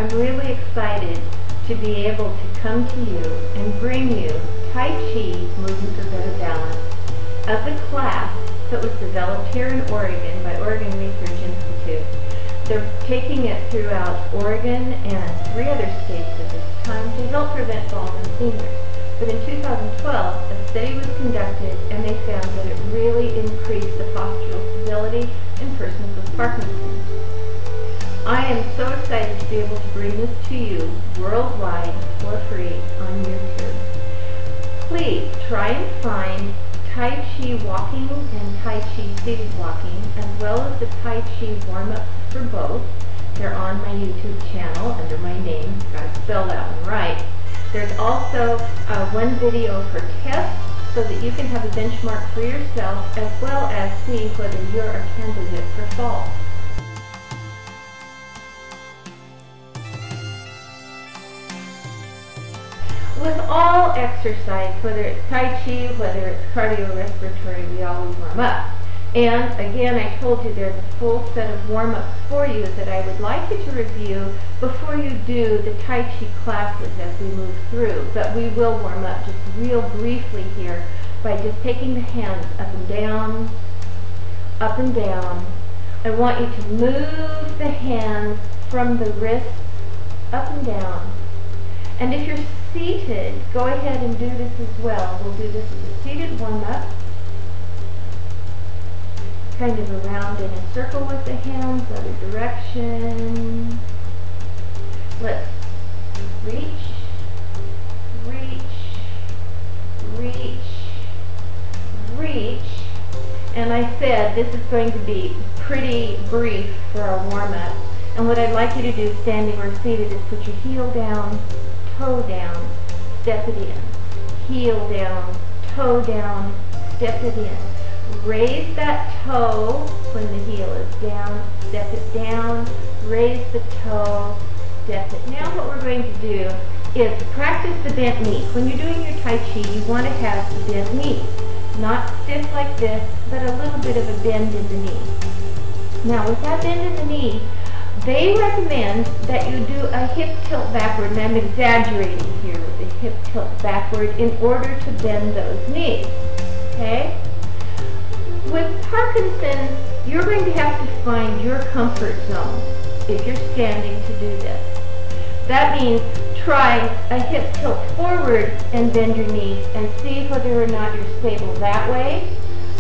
I'm really excited to be able to come to you and bring you Tai Chi Movement for Better Balance as a class that was developed here in Oregon by Oregon Research Institute. They're taking it throughout Oregon and 3 other states at this time to help prevent falls in seniors. But in 2012, a study was conducted and they found that it really increased the postural stability in persons with Parkinson's. I am so excited to be able to bring this to you worldwide for free on YouTube. Please try and find Tai Chi walking and Tai Chi seated walking, as well as the Tai Chi warm-ups for both. They're on my YouTube channel under my name. Got to spell that one right. There's also one video for tests so that you can have a benchmark for yourself, as well as see whether you're a candidate for fall. With all exercise, whether it's Tai Chi, whether it's cardiorespiratory, we always warm up. And again, I told you there's a full set of warm-ups for you that I would like you to review before you do the Tai Chi classes as we move through. But we will warm up just real briefly here by just taking the hands up and down, up and down. I want you to move the hands from the wrists up and down. And if you're seated, go ahead and do this as well. We'll do this as a seated warm-up. Kind of around in a circle with the hands, other direction. Let's reach, reach, reach, reach. And I said this is going to be pretty brief for our warm-up. And what I'd like you to do, standing or seated, is put your heel down, toe down, step it in. Heel down, toe down, step it in. Raise that toe when the heel is down, step it down, raise the toe, step it. Now what we're going to do is practice the bent knee. When you're doing your Tai Chi, you want to have the bent knee. Not stiff like this, but a little bit of a bend in the knee. Now with that bend in the knee, they recommend that you do a hip tilt backward, and I'm exaggerating here with the hip tilt backward in order to bend those knees. Okay? With Parkinson's, you're going to have to find your comfort zone if you're standing to do this. That means try a hip tilt forward and bend your knees and see whether or not you're stable that way,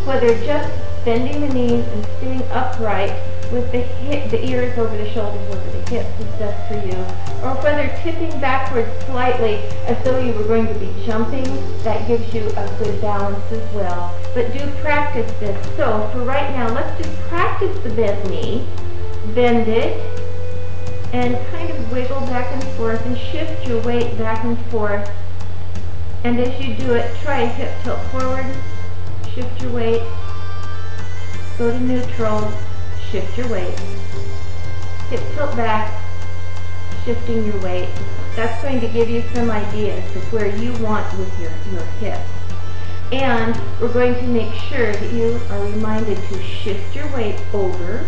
whether just bending the knees and staying upright with the ears over the shoulders over the hips is best for you, or whether tipping backwards slightly as though you were going to be jumping, that gives you a good balance as well. But do practice this. So for right now, let's just practice the bent knee. Bend it and kind of wiggle back and forth and shift your weight back and forth. And as you do it, try a hip tilt forward, shift your weight, go to neutral, shift your weight, hip tilt back, shifting your weight. That's going to give you some ideas of where you want with your hips. And we're going to make sure that you are reminded to shift your weight over,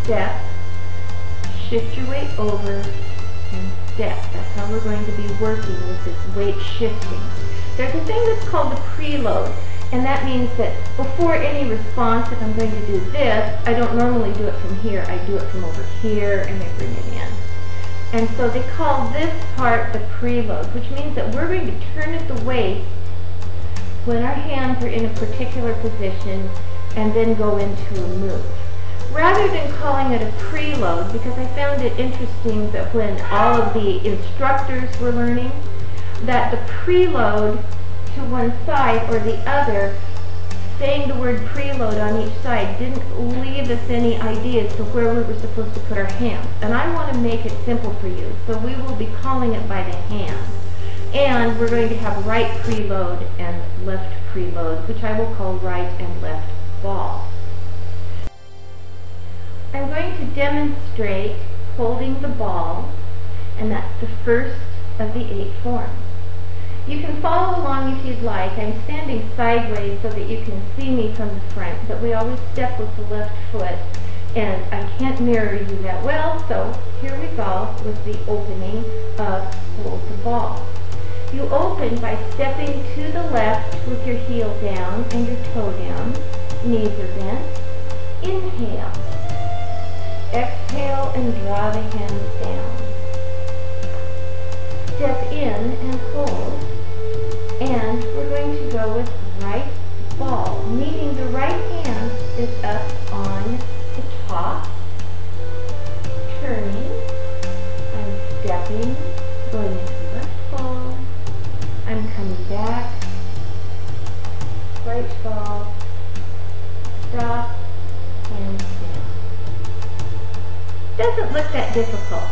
step, shift your weight over, and step. That's how we're going to be working with this weight shifting. There's a thing that's called the preload. And that means that before any response, if I'm going to do this, I don't normally do it from here. I do it from over here, and I bring it in. And so they call this part the preload, which means that we're going to turn at the waist when our hands are in a particular position and then go into a move. Rather than calling it a preload, because I found it interesting that when all of the instructors were learning, that the preload to one side or the other, saying the word preload on each side didn't leave us any ideas to where we were supposed to put our hands. And I want to make it simple for you, so we will be calling it by the hand. And we're going to have right preload and left preload, which I will call right and left ball. I'm going to demonstrate holding the ball, and that's the first of the 8 forms. You can follow along if you'd like. I'm standing sideways so that you can see me from the front, but we always step with the left foot, and I can't mirror you that well, so here we go with the opening of hold the ball. You open by stepping to the left with your heel down and your toe down. Knees are bent. Inhale. Exhale and draw the hands down. Step in and hold. And we're going to go with right ball, meaning the right hand is up on the top. Turning. I'm stepping, going into left ball. I'm coming back. Right ball. Stop and stand. Doesn't look that difficult.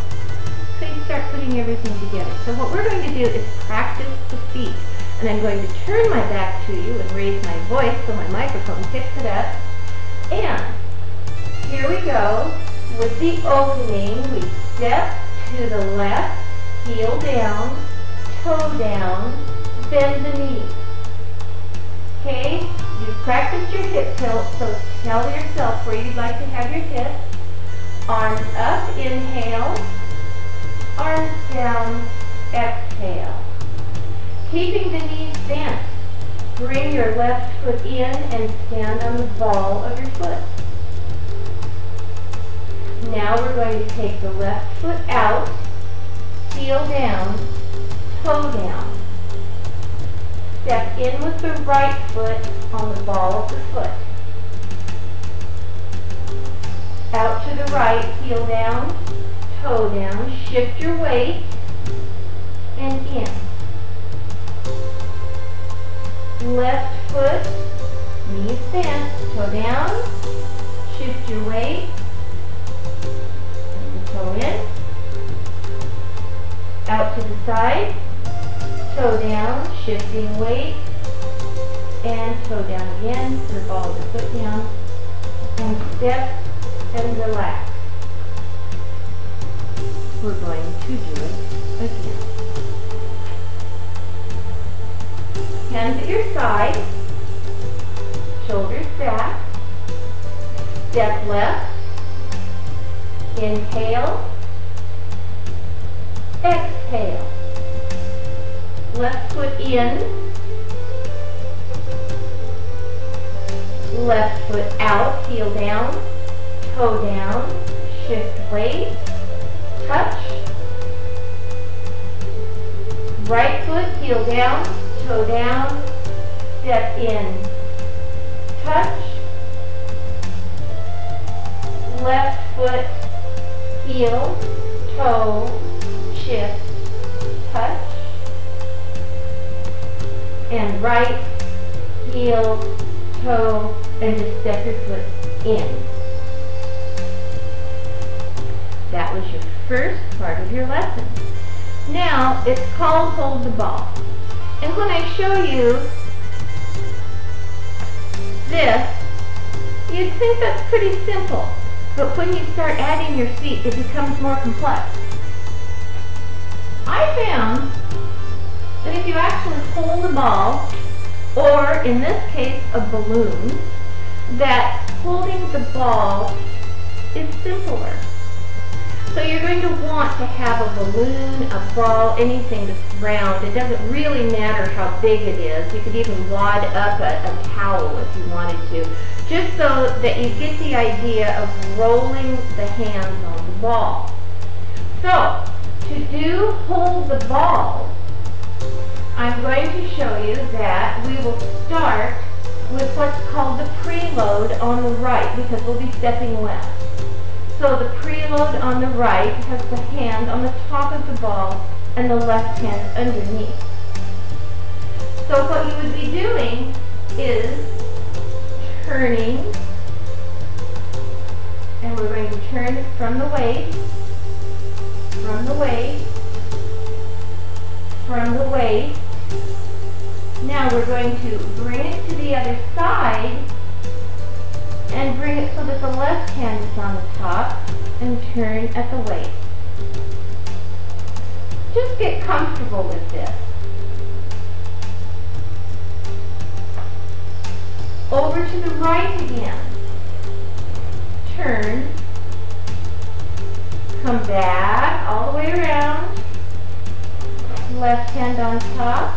So you start putting everything together. So what we're going to do is practice the feet. And I'm going to turn my back to you and raise my voice so my microphone picks it up. And here we go with the opening. We step to the left, heel down, toe down, bend the knees. Okay? You've practiced your hip tilt, so tell yourself where you'd like to have your hips. Arms up, inhale. Arms down, exhale. Keeping the knees bent, bring your left foot in and stand on the ball of your foot. Now we're going to take the left foot out, heel down, toe down. Step in with the right foot on the ball of the foot. Out to the right, heel down, toe down. Shift your weight and in. Left foot, knees bent, toe down. Shift your weight. And the toe in. Out to the side. Toe down, shifting weight, and toe down again, put the ball of the foot down, and step and relax. We're going to do it again. Hands at your side, shoulders back, step left, inhale, exhale. Left foot in, left foot out, heel down, toe down, shift weight, touch. Right foot, heel down, toe down, step in, touch. Left foot, heel, toe, shift, touch. And right, heel, toe, and just step your foot in. That was your first part of your lesson. Now, it's called hold the ball. And when I show you this, you'd think that's pretty simple. But when you start adding your feet, it becomes more complex. I found that if you actually hold a ball, or in this case a balloon, that holding the ball is simpler. So you're going to want to have a balloon, a ball, anything that's round. It doesn't really matter how big it is. You could even wad up a towel if you wanted to, just so that you get the idea of rolling the hands on the ball. So, to do hold the ball, I'm going to show you that we will start with what's called the preload on the right, because we'll be stepping left. So the preload on the right has the hand on the top of the ball and the left hand underneath. So what you would be doing is turning, and we're going to turn from the waist, from the waist, from the waist. Now we're going to bring it to the other side and bring it so that the left hand is on the top and turn at the waist. Just get comfortable with this. Over to the right again. Turn, come back all the way around. Left hand on top.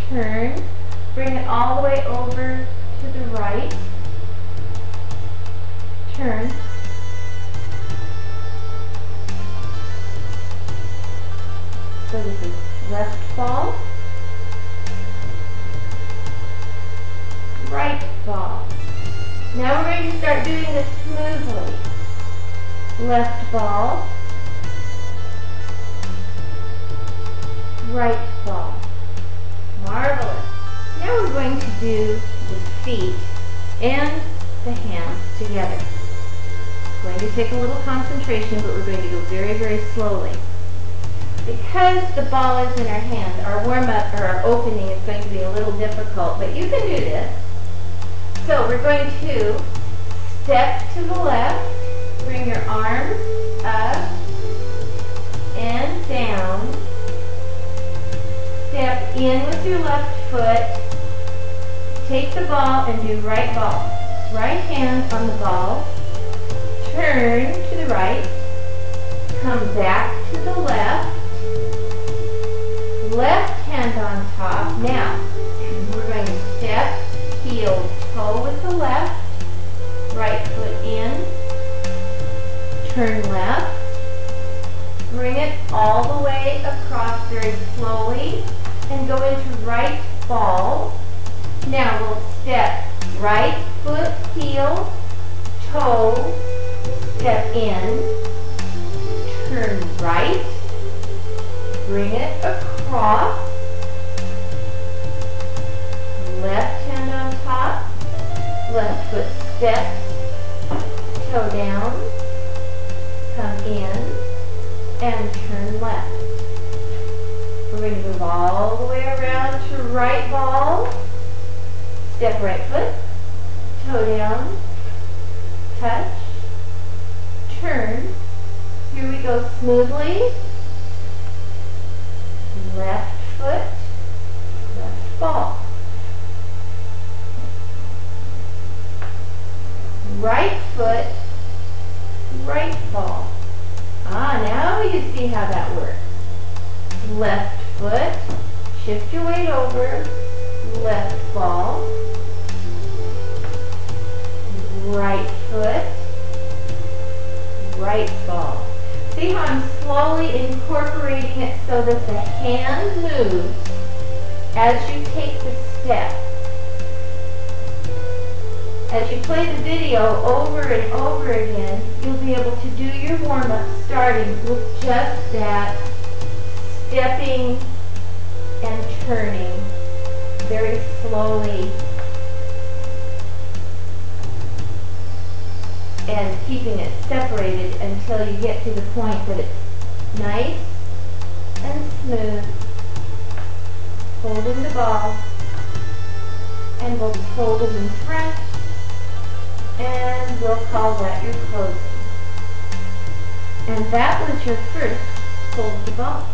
Turn. Bring it all the way over to the right. Turn. So this is left ball, right ball. Now we're going to start doing this smoothly. Left ball, right ball. Marvelous. Now we're going to do the feet and the hands together. It's going to take a little concentration, but we're going to go very, very slowly. Because the ball is in our hand, our warm-up or our opening is going to be a little difficult, but you can do this. So we're going to step to the left, bring your arms up and down, step in with your left foot, take the ball and do right ball. Right hand on the ball, turn to the right, come back to the left, left hand on top. Now, we're going to step, heel, toe with the left, right foot in, turn left, bring it all the way across very slowly, and go into right ball. Now we'll step right foot, heel, toe, step in, turn right, bring it across, left hand on top, left foot step, toe down, come in, and turn left. We're going to move all the way around to right ball, step right foot, toe down, touch, turn. Here we go smoothly. Left foot, left ball. Right foot, right ball. Now you see how that works. Left foot, shift your weight over, left ball. Right foot, right ball. See how I'm slowly incorporating it so that the hand moves as you take the step. As you play the video over and over again, you'll be able to do your warm-up starting with just that stepping and turning very slowly and keeping it separated until you get to the point that it's nice and smooth, holding the ball, and we'll hold it in front, and we'll call that your closing. And that was your first hold the ball.